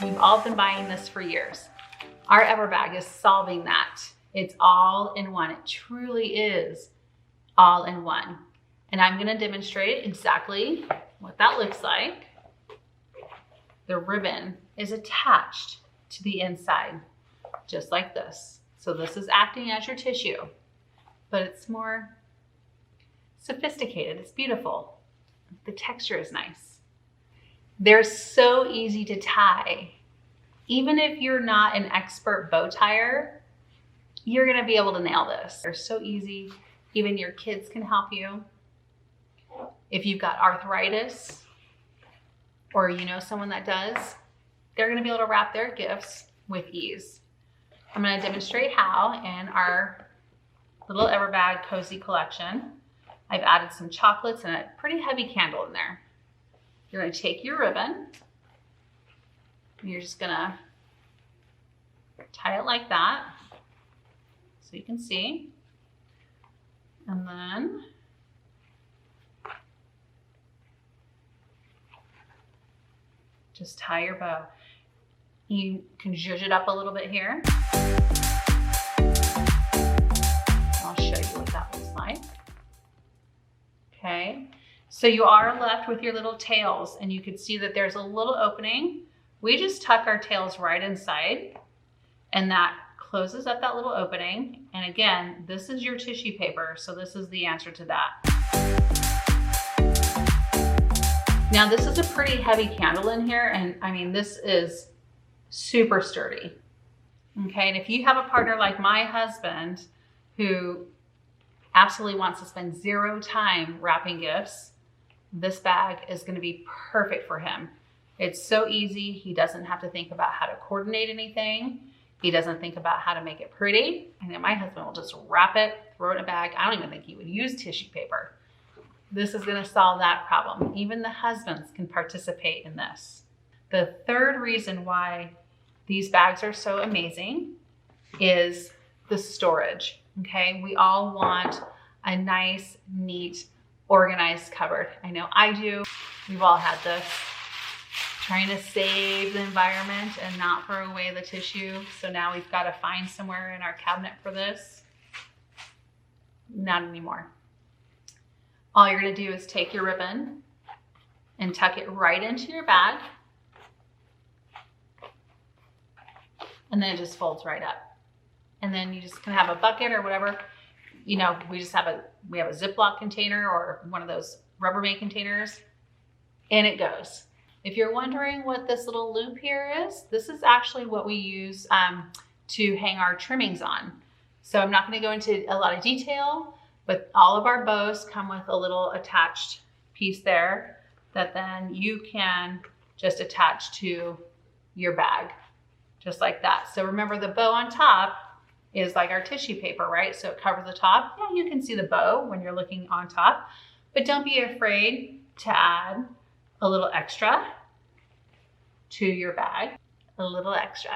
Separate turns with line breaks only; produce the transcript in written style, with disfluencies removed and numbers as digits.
We've all been buying this for years. Our EverBag is solving that. It's all in one. It truly is all in one. And I'm going to demonstrate exactly what that looks like. The ribbon is attached to the inside, just like this. So this is acting as your tissue, but it's more sophisticated. It's beautiful. The texture is nice. They're so easy to tie. Even if you're not an expert bow tire, you're gonna be able to nail this. They're so easy. Even your kids can help you. If you've got arthritis, or you know someone that does, they're gonna be able to wrap their gifts with ease. I'm gonna demonstrate how in our little EverBag Cozy collection. I've added some chocolates and a pretty heavy candle in there. You're gonna take your ribbon, and you're just gonna tie it like that, so you can see. And then just tie your bow. You can zhuzh it up a little bit here. I'll show you what that looks like. Okay, so you are left with your little tails, and you can see that there's a little opening. We just tuck our tails right inside, and that closes up that little opening. And again, this is your tissue paper, so this is the answer to that. Now this is a pretty heavy candle in here, and I mean, this is super sturdy. Okay, and if you have a partner like my husband who absolutely wants to spend zero time wrapping gifts, this bag is going to be perfect for him. It's so easy. He doesn't have to think about how to coordinate anything. He doesn't think about how to make it pretty. And then my husband will just wrap it, throw it in a bag. I don't even think he would use tissue paper. This is going to solve that problem. Even the husbands can participate in this. The third reason why these bags are so amazing is the storage. Okay, we all want a nice, neat, organized cupboard. I know I do. We've all had this. Trying to save the environment and not throw away the tissue. So now we've got to find somewhere in our cabinet for this. Not anymore. All you're going to do is take your ribbon and tuck it right into your bag. And then it just folds right up. And then you just can have a bucket or whatever. You know, we have a Ziploc container or one of those Rubbermaid containers, and it goes. If you're wondering what this little loop here is, this is actually what we use to hang our trimmings on. So I'm not going to go into a lot of detail, but all of our bows come with a little attached piece there that then you can just attach to your bag, just like that. So remember, the bow on top is like our tissue paper, right? So it covers the top. Yeah, you can see the bow when you're looking on top, but don't be afraid to add a little extra to your bag, a little extra.